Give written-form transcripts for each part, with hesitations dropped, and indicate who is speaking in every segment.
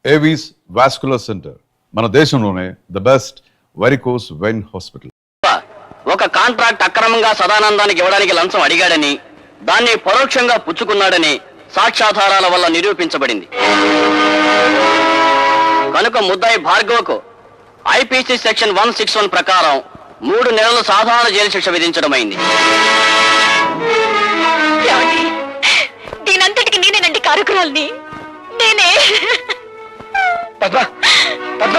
Speaker 1: Avis vascular centre మన దేశంలోనే the best varicose vein hospital.
Speaker 2: ఒక కాంట్రాక్ట్ అక్రమంగా సదానందానికి ఇవ్వడానికి లంచం అడిగాడని, దాన్ని పరోక్షంగా పుచ్చుకున్నాడని సాక్ష్యాధారాల వల్ల నిరూపించబడింది. కనుక ముద్దాయి భార్గవకు ఐపీసీ సెక్షన్ 161 ప్రకారం 3 నెలలు సాధారణ జైలు శిక్ష విధించడమైంది.
Speaker 3: దీనంతటికి నేనేనండి కారకురాల్ని. నేనే.
Speaker 2: పద్మ పద్మ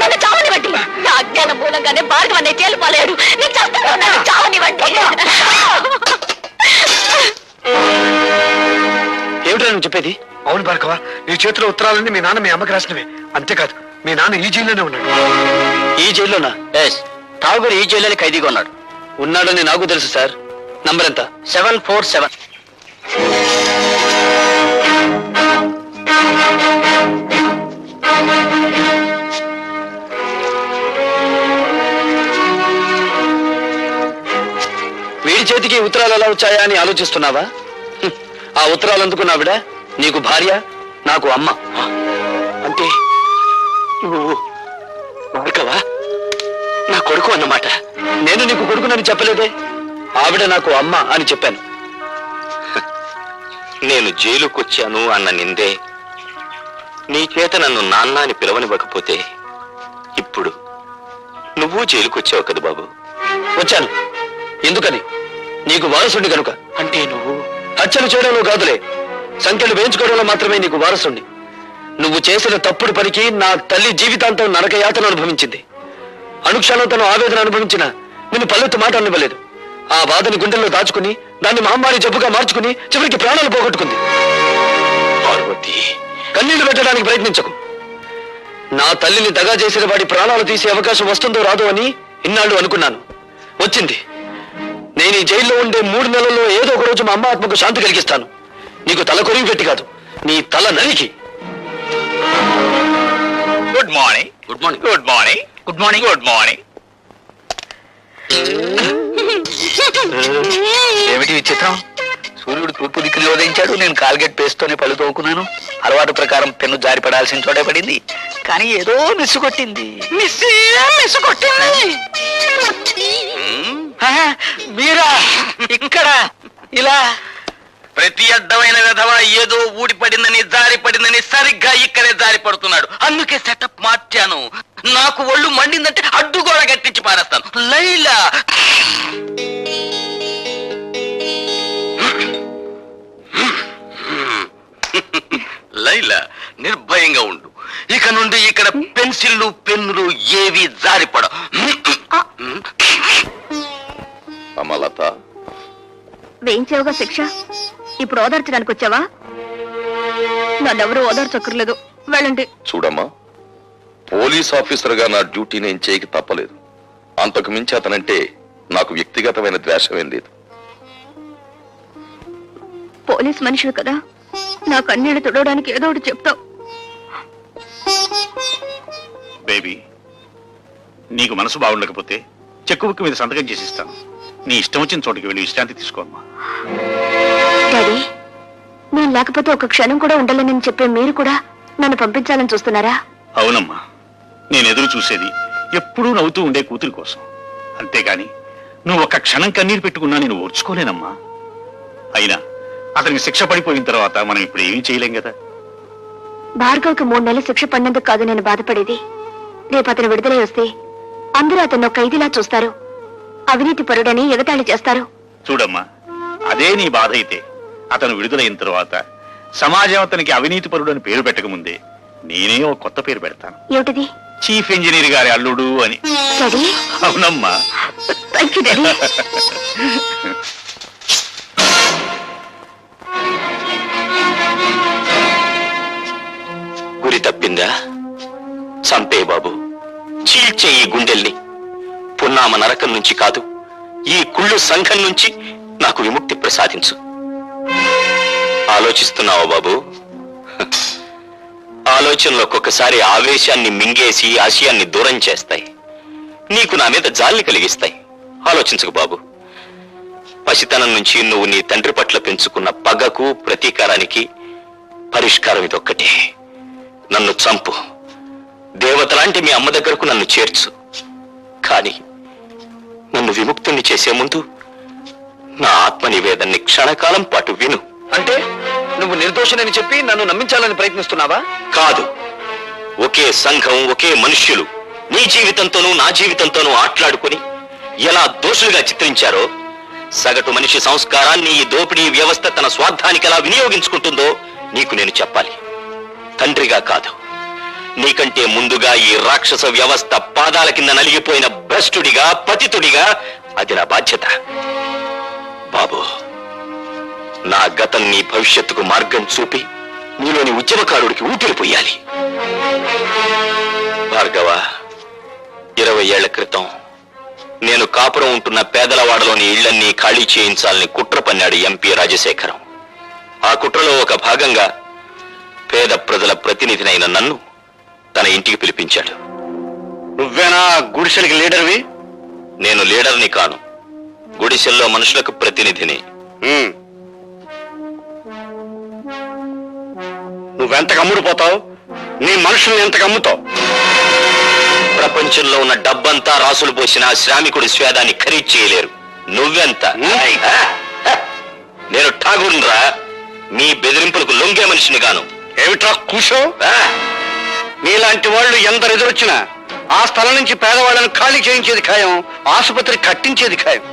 Speaker 3: నన్ను చావనివ్వండి. నా అజ్ఞానం మూలంగానే భార్గవ అనే జైలు పాలయ్యాడు. నేను చేస్తాను, నన్ను చావనివ్వండి.
Speaker 2: ఏమిటో నువ్వు చెప్పేది?
Speaker 4: అవును భార్గవ, నీ చేతిలో ఉత్తరాలన్నీ మీ నాన్న మీ అమ్మకి రాసినవే. అంతేకాదు, మీ నాన్న ఈ జైల్లోనే ఉన్నాడు.
Speaker 2: ఈ జైల్లోనా? ఎస్, ఠాగూర్ ఈ జైల్లోనే ఖైదీగా ఉన్నాడు. ఉన్నాడని నాకు తెలుసు సార్. నంబర్ ఎంత? 747. వీడి చేతికి ఉత్తరాలు ఎలా వచ్చాయా అని ఆలోచిస్తున్నావా? ఆ ఉత్తరాలు అందుకున్నావిడ నీకు భార్య, నాకు అమ్మ.
Speaker 4: అంటే నువ్వు భార్గవ నా కొడుకు అన్నమాట.
Speaker 2: నేను నీకు కొడుకునని చెప్పలేదే. ఆవిడ నాకు అమ్మ అని చెప్పాను.
Speaker 5: నేను జైలుకొచ్చాను అన్న నిందే నీ చేత నన్ను నాన్న అని పిలవనివ్వకపోతే ఇప్పుడు నువ్వు జైలుకొచ్చావు కదా బాబు.
Speaker 2: వచ్చాను. ఎందుకని? నీకు వారసుండి కనుక.
Speaker 4: అంటే నువ్వు
Speaker 2: హత్యలు చేయడంలో కాదులే, సంఖ్యలు వేయించుకోవడంలో మాత్రమే నీకు వారసుండి. నువ్వు చేసిన తప్పుడు పనికి నా తల్లి జీవితాంతం నరకయాతన అనుభవించింది. అనుక్షణం తను ఆవేదన అనుభవించిన నిన్ను పల్లెత్తు మాట అనివ్వలేదు. ఆ బాధని గుండెల్లో దాచుకుని దాన్ని మహమ్మారి జబ్బుగా మార్చుకుని చివరికి ప్రాణాలు పోగొట్టుకుంది.
Speaker 5: పార్వతి,
Speaker 2: కన్నీళ్లు పెట్టడానికి ప్రయత్నించకు. నా తల్లిని దగా చేసిన వాడి ప్రాణాలు తీసే అవకాశం వస్తుందో రాదో అని ఇన్నాళ్ళు అనుకున్నాను. వచ్చింది. నేను ఈ జైల్లో ఉండే 3 నెలల్లో ఏదో ఒక రోజు మా అమ్మ ఆత్మకు శాంతి కలిగిస్తాను. నీకు తల కొరివి పెట్టి కాదు, నీ తల నరికి.
Speaker 5: Good morning. Good morning. Good morning. Good morning. Good morning.
Speaker 4: ఏమిటి విచిత్రం? సూర్యుడు తూర్పు దిక్కులో ఉదయించాడు. నేను కాల్గేట్ పేస్తోనే పళ్ళు తోకున్నాను. అలవాటు ప్రకారం పెన్ను జారి పడాల్సిన చోటే పడింది. కానీ ఏదో మిస్సు కొట్టింది. మిస్సు కొట్టింది. మీరా ఇక్కడ ఇలా?
Speaker 5: ప్రతి అడ్డమైన విధవ ఏదో ఊడిపడిందని జారి పడిందని సరిగ్గా ఇక్కడే జారి పడుతున్నాడు. అందుకే సెటప్ మార్చాను. నాకు ఒళ్ళు మండిందంటే అడ్డుగోడ గట్టించి పారేస్తాను. లైలా, లైలా నిర్భయంగా ఉండు. ఇక నుండి ఇక్కడ పెన్సిళ్ళు పెన్నులు ఏవి జారిపడ. అమలత,
Speaker 3: వేయించావుగా శిక్ష, ఇప్పుడు ఓదార్చడానికి వచ్చావా? నన్నెవరూ ఓదార్చక్కర్లేదు, వెళ్ళండి.
Speaker 5: చూడమ్మా, పోలీస్ ఆఫీసర్ గా నా డ్యూటీ నేను చేయక తప్పలేదు. అంతకు మించి అతనంటే నాకు వ్యక్తిగతమైన ద్వేషమేం లేదు.
Speaker 3: పోలీస్ మనిషివి కదా, నా కన్నీళ్లు తుడవడానికి ఏదో ఒకటి చెప్తావు.
Speaker 6: బేబీ, నీకు మనసు బాగుండకపోతే చెక్కు బుక్ మీద సంతకం చేసిస్తాను. నీ ఇష్టం వచ్చిన చోటుకి వెళ్ళి విశ్రాంతి తీసుకోమ్మా.
Speaker 3: డాడీ, నేను లేకపోతే ఒక క్షణం కూడా ఉండాలని చెప్పే మీరు కూడా నన్ను పంపించాలని చూస్తున్నారా?
Speaker 6: అవునమ్మా, నేను ఎదురు చూసేది ఎప్పుడూ నవ్వుతూ ఉండే కూతురి కోసం. అంతేగాని నువ్వు ఒక్క క్షణం కన్నీరు పెట్టుకున్నా నేను ఓర్చుకోలేనమ్మా. అయినా అతనికి శిక్ష పడిపోయిన తర్వాత మనం ఇప్పుడు ఏమీ చేయలేం కదా.
Speaker 3: భార్గవ్కి 3 నెలలు శిక్ష పడినందుకు కాదు నేను బాధపడేది. రేపు అతను విడుదలై వస్తే అందరూ అతను ఖైదీలా చూస్తారు, అవినీతి పరుడని ఎగతాళి చేస్తారు.
Speaker 6: చూడమ్మా, అదే నీ బాధ అయితే అతను విడుదలైన తర్వాత సమాజం అతనికి అవినీతి పరుడు అని పేరు పెట్టకముందే నేనే ఒక కొత్త పేరు పెడతాను.
Speaker 3: ఏమిటిది?
Speaker 6: చీఫ్ ఇంజనీర్ గారి అల్లుడు అని. అవునమ్మా.
Speaker 5: గురి తప్పిందా? చంపే బాబు, చీల్చే ఈ గుండెల్ని. పున్నామ నరకం నుంచి కాదు, ఈ కుళ్ళు సంఘం నుంచి నాకు విముక్తి ప్రసాదించు.
Speaker 7: ఆలోచిస్తున్నావా బాబు? ఆలోచనలు ఒక్కొక్కసారి ఆవేశాన్ని మింగేసి ఆశయాన్ని దూరం చేస్తాయి. నీకు నా మీద జాలిని కలిగిస్తాయి. ఆలోచించకు బాబు. పసితనం నుంచి నువ్వు నీ తండ్రి పట్ల పెంచుకున్న పగకు ప్రతీకారానికి పరిష్కారం ఇదొక్కటే. నన్ను చంపు, దేవతలాంటి మీ అమ్మ దగ్గరకు నన్ను చేర్చు. కానీ నన్ను విముక్తుణ్ణి చేసే ముందు నా ఆత్మ నివేదన్ని క్షణకాలం పాటు విను.
Speaker 2: అంటే నువ్వు నిర్దోషనని చెప్పి నన్ను నమ్మించాలని ప్రయత్నిస్తున్నావా?
Speaker 7: కాదు, ఒకే సంఘం, ఒకే మనుష్యులు నీ జీవితంతోనూ నా జీవితంతోనూ ఆట్లాడుకుని ఎలా దోషులుగా చిత్రించారో, సగటు మనిషి సంస్కారాన్ని ఈ దోపిడీ వ్యవస్థ తన స్వార్థానికి ఎలా వినియోగించుకుంటుందో నీకు నేను చెప్పాలి. తండ్రిగా కాదు, నీకంటే ముందుగా ఈ రాక్షస వ్యవస్థ పాదాల కింద నలిగిపోయిన భ్రష్టుడిగా, పతితుడిగా అది నా బాధ్యత. బాబు, నా గతం నీ భవిష్యత్తుకు మార్గం చూపి నీలోని ఉద్యమకారుడికి ఊపిరి పొయ్యాలి. భార్గవ, 20 ఏళ్ల క్రితం నేను కాపురం ఉంటున్న పేదలవాడలోని ఇళ్లన్నీ ఖాళీ చేయించాలని కుట్ర పన్నాడు ఎంపీ రాజశేఖరం. ఆ కుట్రలో ఒక భాగంగా పేద ప్రజల ప్రతినిధినైన నన్ను తన ఇంటికి పిలిపించాడు.
Speaker 6: నువ్వేనా గుడిసెలకి లీడర్వి?
Speaker 7: నేను లీడర్ని కాను, గుడిసెల్లో మనుషులకు ప్రతినిధిని.
Speaker 6: నువ్వెంతకు అమ్ముడుపోతావు? నీ మనుషుల్ని ఎంతకు అమ్ముతావు?
Speaker 7: ప్రపంచంలో ఉన్న డబ్బంతా రాసులు పోసిన శ్రామికుడి స్వేదాన్ని ఖరీదు చేయలేరు. నువ్వెంత? నేను ఠాగూర్రా, మీ బెదిరింపులకు లొంగే మనిషిని గాను.
Speaker 6: ఏమిట్రా కూసో? నీలాంటి వాళ్ళు ఎందరు ఎదురొచ్చినా ఆ స్థలం నుంచి పేదవాళ్ళని ఖాళీ చేయించేది ఖాయం, ఆసుపత్రి కట్టించేది ఖాయం.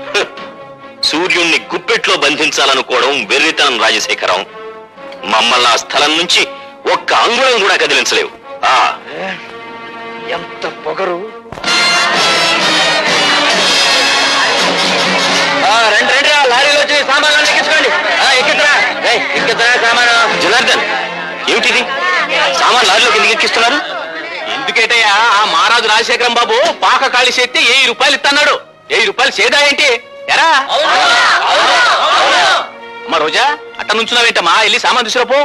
Speaker 7: సూర్యుణ్ణి గుప్పెట్లో బంధించాలనుకోవడం వెర్రితనం రాజశేఖరం. మమ్మల్ని ఆ స్థలం నుంచి ఒక్క అంగుళం కూడా కదిలించలేవు.
Speaker 2: ఎంత పొగరు! రండి, లారీలో వచ్చి సామాన్లు ఎక్కించుకోండి. ఎక్కిద్దరా సామాను.
Speaker 7: జనార్దన్, ఏమిటిది? సామాన్ లారీలోకి ఎందుకు ఎక్కిస్తున్నారు?
Speaker 5: ఎందుకేటయ్యా, ఆ మహారాజు రాజశేఖరం బాబు పాక ఖాళీ చేస్తే 1000 రూపాయలు ఇస్తున్నాడు. 1000 రూపాయలు చేదా ఏంటి? ఎరా అమ్మా రోజా, అట్ట నుంచున్నావేంటమ్మా? వెళ్ళి సామాన్ తీసుకురాపో.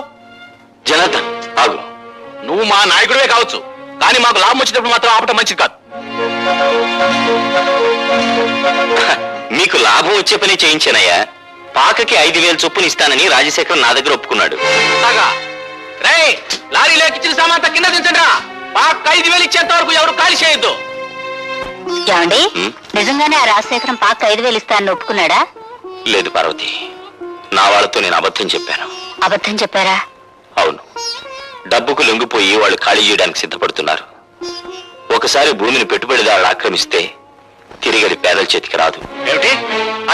Speaker 7: జనార్దన్, ఆగు.
Speaker 5: నువ్వు మా నాయకుడివే కావచ్చు, కానీ మాకు లాభం వచ్చేటప్పుడు మాత్రం ఆపటం మంచిది కాదు.
Speaker 7: మీకు లాభం వచ్చే పని చేయించానయ్యా. పాకకి 5000 చొప్పున ఇస్తానని రాజశేఖరం నా దగ్గర ఒప్పుకున్నాడు.
Speaker 5: రే, లారీలో ఎక్కించిన సామాన్ కింద దించండి రా. పాక 5000 ఇచ్చేంత వరకు ఎవరు ఖాళీ చేయొద్దు.
Speaker 3: ఏమండి, నిజంగానే ఆ రాజశేఖరం పాక 5000 ఇస్తానని ఒప్పుకున్నాడా?
Speaker 7: లేదు పార్వతి, నా వాళ్ళతో నేను అబద్ధం చెప్పాను.
Speaker 3: అబద్ధం చెప్పారా?
Speaker 7: అవును, డబ్బుకు లొంగిపోయి వాళ్ళు ఖాళీ చేయడానికి సిద్ధపడుతున్నారు. ఒకసారి భూమిని పెట్టుబడిదారులు ఆక్రమిస్తే తిరిగి అది పేదల చేతికి రాదు.
Speaker 6: ఏమిటి?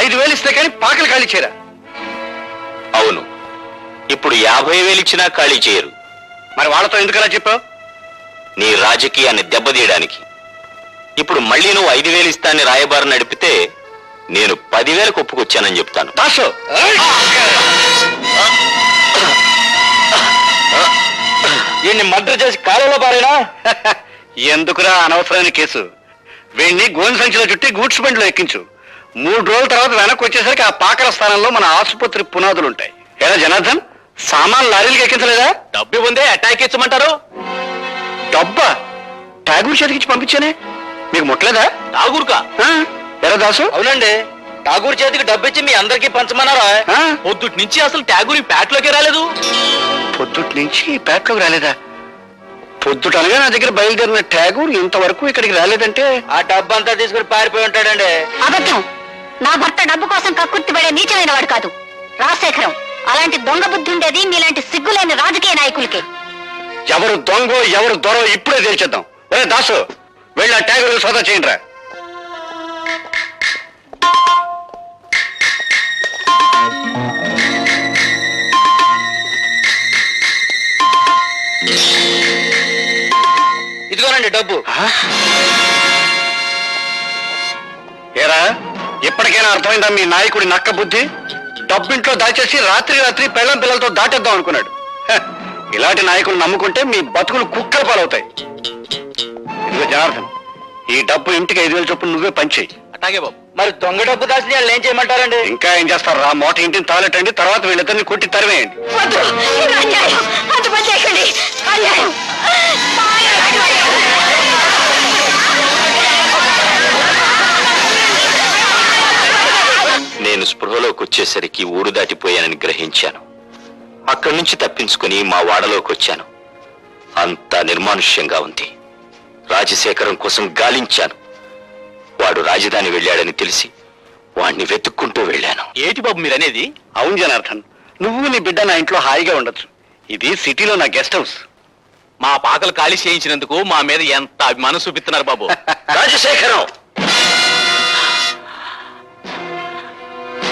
Speaker 6: 5000 ఇస్తే కానీ పాకలు ఖాళీ చేయరా?
Speaker 7: అవును, ఇప్పుడు 50,000 ఇచ్చినా ఖాళీ చేయరు.
Speaker 6: మరి వాళ్ళతో ఎందుకలా చెప్పావు?
Speaker 7: నీ రాజకీయాన్ని దెబ్బతీయడానికి. ఇప్పుడు మళ్ళీ నువ్వు 5,000 ఇస్తానని రాయబారి నడిపితే నేను 10,000 ఒప్పుకొచ్చానని చెప్తాను.
Speaker 6: దాసు,
Speaker 2: వీడిని మర్డర్ చేసి కాలంలో పారేనా?
Speaker 6: ఎందుకురా అనవసరమైన కేసు? వీడిని గోని సంచిలో చుట్టి గూడ్స్ బండిలో ఎక్కించు. 3 రోజుల తర్వాత వెనక్కి వచ్చేసరికి ఆ పాకల స్థానంలో మన ఆసుపత్రి పునాదులుంటాయి. ఎలా జనార్దన్, సామాన్ లారీలకు ఎక్కించలేదా?
Speaker 5: డబ్బు ఉందే అటాక్ ఇచ్చమంటారు.
Speaker 6: డబ్బా ఠాగూర్ చేతికిచ్చి పంపించానే, మీకు ముట్టలేదా?
Speaker 5: ఠాగూర్కా?
Speaker 6: ఎరా దాసు?
Speaker 2: అవునండి, ఠాగూర్ చేతికి డబ్బిచ్చి మీ అందరికీ పంచమన్నారా?
Speaker 5: పొద్దుటి నుంచి అసలు ఠాగూర్ ప్యాట్లోకి రాలేదు.
Speaker 6: పొద్దుటి నుంచి పేటలోకి రాలేదా? పొద్దుటనగా నా దగ్గర బయలుదేరిన ఠాగూర్ ఇంతవరకు ఇక్కడికి రాలేదంటే
Speaker 2: ఆ డబ్బు అంతా తీసుకుని పారిపోయి ఉంటాడండి.
Speaker 3: అబద్ధం. నా భర్త డబ్బు కోసం కక్కుర్తి పడే నీచమైన వాడు కాదు రాజశేఖరం. అలాంటి దొంగ బుద్ధి ఉండేది మీలాంటి సిగ్గులేని రాజకీయ నాయకులకి.
Speaker 6: ఎవరు దొంగో ఎవరు దొరో ఇప్పుడే తేల్చేద్దాం. ఒరే దాసు, వెళ్ళి ఆ ఠాగూర్ సోదా చేయండి రా.
Speaker 2: ఇదిగోనండి డబ్బు.
Speaker 6: ఏరా, ఇప్పటికైనా అర్థమైందా మీ నాయకుడి నక్క బుద్ధి? డబ్బింట్లో దాచేసి రాత్రి పెళ్ళం పిల్లలతో దాటేద్దాం అనుకున్నాడు. ఇలాంటి నాయకులు నమ్ముకుంటే మీ బతుకులు కుక్కల పాలవుతాయి. ఇదిగో జనార్దన్, ఈ డబ్బు ఇంటికి 5,000 చొప్పున నువ్వే పంచేయి.
Speaker 5: అట్లాగే బాబు.
Speaker 2: మరి దొంగ డబ్బు దాచిన వాళ్ళు ఏం చేయమంటారండి?
Speaker 6: ఇంకా ఏం చేస్తారు రా, మోట ఇంటిని తాలెట్టండి, తర్వాత వీళ్ళిద్దరిని కొట్టి తరివేయండి.
Speaker 3: వద్దు, ఇది అన్యాయం. అంత పని చేయకండి. అన్యాయం.
Speaker 7: నేను స్పృహలోకి వచ్చేసరికి ఊరు దాటిపోయానని గ్రహించాను. అక్కడి నుంచి తప్పించుకుని మా వాడలోకి వచ్చాను. అంతా నిర్మానుష్యంగా ఉంది. రాజశేఖరం కోసం గాలించాను. వాడు రాజధాని వెళ్ళాడని తెలిసి వాణ్ణి వెతుక్కుంటూ వెళ్ళాను.
Speaker 6: ఏటి బాబు మీరనేది? అవును జనార్దన్, నువ్వు నీ బిడ్డ నా ఇంట్లో హాయిగా ఉండొచ్చు. ఇది సిటీలో నా గెస్ట్ హౌస్.
Speaker 5: మా పాకలు ఖాళీ చేయించినందుకు మా మీద ఎంత అభిమానం చూపిస్తున్నారు బాబు.
Speaker 7: రాజశేఖరం,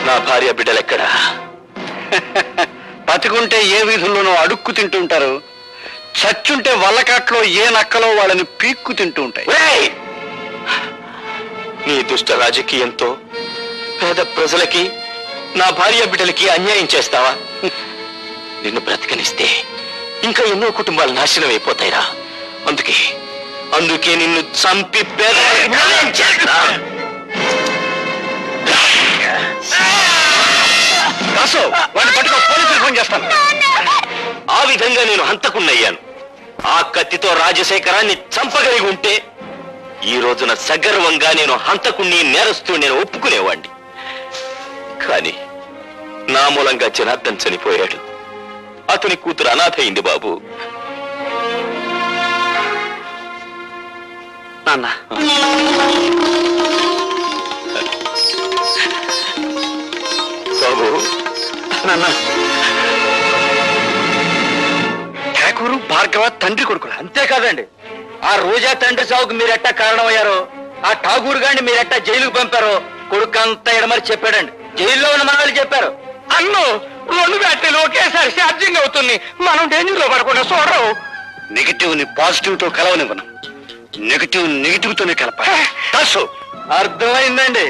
Speaker 7: నా భార్య బిడ్డలెక్కడా?
Speaker 6: బతికుంటే ఏ వీధుల్లోనో అడుక్కు తింటుంటారు, చచ్చుంటే వల్లకాట్లో ఏ నక్కలో వాళ్ళని పీక్కు తింటూ ఉంటాయి.
Speaker 7: ఒరేయ్! నీ దుష్ట రాజకీయంతో పేద ప్రజలకి, నా భార్య బిడ్డలకి అన్యాయం చేస్తావా? నిన్ను బ్రతకనిస్తే ఇంకా ఎన్నో కుటుంబాలు నాశనం అయిపోతాయిరా. అందుకే నిన్ను చంపి పేదవాళ్ళకి న్యాయం చేస్తా.
Speaker 6: దాసు, వాడిని పట్టుకో, పోలీసులకు ఫోన్ చేస్తాను.
Speaker 7: ఆ విధంగా నేను హంతకున్నయ్యాను. ఆ కత్తితో రాజశేఖరాన్ని చంపగలిగి ఉంటే ఈ రోజున సగర్వంగా నేను హంతకుణ్ణి, నేరస్తూ నేను ఒప్పుకునేవాణ్ణి. కానీ నా మూలంగా జనార్దన్ చనిపోయాడు. అతని కూతురు అనాథ అయింది బాబు.
Speaker 2: నాన్న,
Speaker 7: బాబు,
Speaker 2: నాన్న,
Speaker 6: ఠాకూరు భార్గవ తండ్రి కొడుకులా?
Speaker 2: అంతేకాదండి, ఆ రోజా తండ్రి సాగుకు మీరెట్టా కారణమయ్యారో, ఆ ఠాగూర్ గారిని మీరెట్టా జైలుకు పంపారో కొడుకు అంతా ఎడమరి చెప్పాడండి. జైల్లో ఉన్న మనవాళ్ళు చెప్పారు.
Speaker 5: అన్ను 2 బ్యాటరీలు ఒకేసారి ఛార్జింగ్ అవుతుంది, మనం డేంజర్ లో పడకుండా చూడరు.
Speaker 6: నెగిటివ్ ని పాజిటివ్ తో కలవనివ్వను, నెగిటివ్ తోనే కలపాలి. దాసు,
Speaker 2: అర్థమైందండి.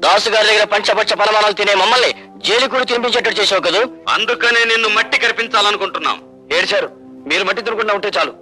Speaker 2: దాసు గారి దగ్గర పంచపచ్చ పరమాణాలు తినే మమ్మల్ని జైలు కూడా తినిపించేటట్టు చేసావు కదా.
Speaker 7: అందుకనే నిన్ను మట్టి కరిపించాలనుకుంటున్నాం.
Speaker 2: ఏడ్చారు, మీరు మట్టి తినకుండా ఉంటే చాలు.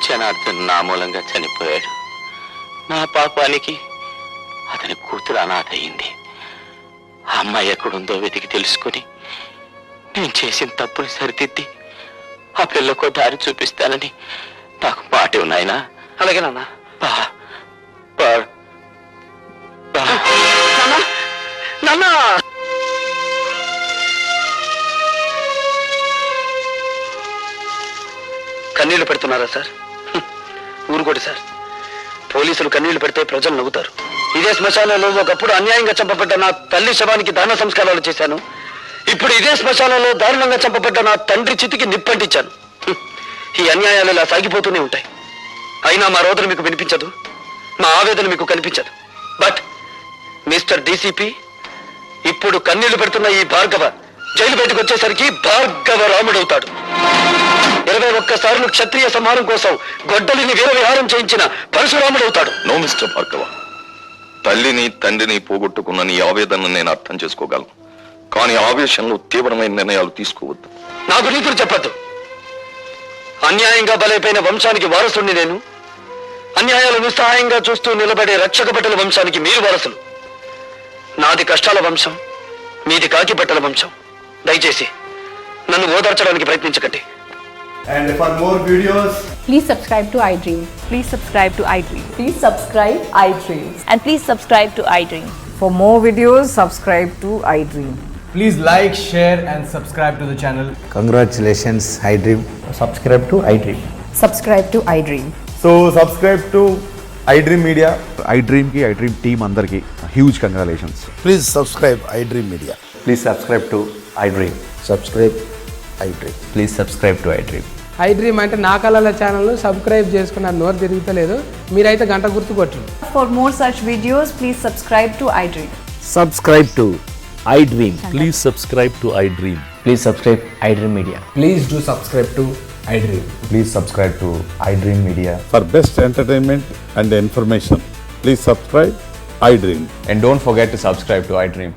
Speaker 7: జనార్దన్ నా మూలంగా చనిపోయాడు. నా పాపానికి అతని కూతురు అనాథ అయింది. ఆ అమ్మాయి ఎక్కడుందో వెతికి తెలుసుకుని నేను చేసిన తప్పుని సరిదిద్ది ఆ పిల్లకు దారి చూపిస్తానని నాకు మాట ఉన్నాయనా.
Speaker 2: అలాగే నాన్న. నాన్న, కన్నీళ్లు పెడుతున్నారా సార్? ఊరుకోటి సార్, పోలీసులు కన్నీళ్లు పెడితే ప్రజలు నవ్వుతారు. ఇదే శ్మశానంలో ఒకప్పుడు అన్యాయంగా చంపబడ్డ నా తల్లి శవానికి దాన సంస్కారాలు చేశాను. ఇప్పుడు ఇదే శ్మశానంలో దారుణంగా చంపబడ్డ నా తండ్రి చితికి నిప్పంటించాను. ఈ అన్యాయాలు ఇలా సాగిపోతూనే ఉంటాయి. అయినా మా రోదన మీకు వినిపించదు, మా ఆవేదన మీకు కనిపించదు. బట్ మిస్టర్ డీసీపీ, ఇప్పుడు కన్నీళ్లు పెడుతున్న ఈ భార్గవ జైలు బయటకు వచ్చేసరికి భార్గవ రాముడవుతాడు. 21 సార్లు క్షత్రియ సంహారం కోసం గొడ్డలిని వీర విహారం చేయించిన పరశురాముడవుతాడు.
Speaker 8: నో మిస్టర్ భార్గవ, తల్లిని తండ్రిని పోగొట్టుకున్న నీ ఆవేదనను నేను అర్థం చేసుకోగలను. కానీ ఆవేశంలో తీవ్రమైన నిర్ణయాలు తీసుకోవద్దు.
Speaker 2: నాకు నీతులు చెప్పద్దు. అన్యాయంగా బలైపోయిన వంశానికి వారసుని నేను. అన్యాయాలు నిస్సహాయంగా చూస్తూ నిలబడే రక్షక బట్టల వంశానికి మీరు వారసులు. నాది కష్టాల వంశం, మీది కాకి బట్టల వంశం. దయచేసి నన్ను ఓదార్చడానికి ప్రయత్నించకండి.
Speaker 9: And for more videos,
Speaker 10: Please subscribe to iDream.
Speaker 11: Please subscribe to iDream.
Speaker 10: Please subscribe iDream.
Speaker 11: And please subscribe to iDream.
Speaker 10: For more videos, subscribe to iDream.
Speaker 9: please like, share and subscribe to the channel.
Speaker 12: Congratulations, iDream. Subscribe to iDream.
Speaker 10: Subscribe to iDream.
Speaker 9: So subscribe to iDream Media.
Speaker 1: iDream కి iDream team అందరికి huge congratulations.
Speaker 12: Please subscribe iDream Media.
Speaker 7: Please subscribe to iDream.
Speaker 12: Subscribe iDream.
Speaker 7: Please subscribe to iDream.
Speaker 10: iDream అంటే నా కళల channel subscribe చేసుకున్న నోరు తిరుగుతలేదు. మీరైతే గంట గుర్తు కొట్టండి.
Speaker 11: For more such videos, please subscribe to iDream.
Speaker 12: Subscribe to iDream.
Speaker 13: Please subscribe to iDream.
Speaker 7: Please subscribe iDream Media.
Speaker 12: Please do subscribe to iDream. Please subscribe to iDream Media.
Speaker 13: For best entertainment and information, please subscribe iDream.
Speaker 7: And don't forget to subscribe to iDream.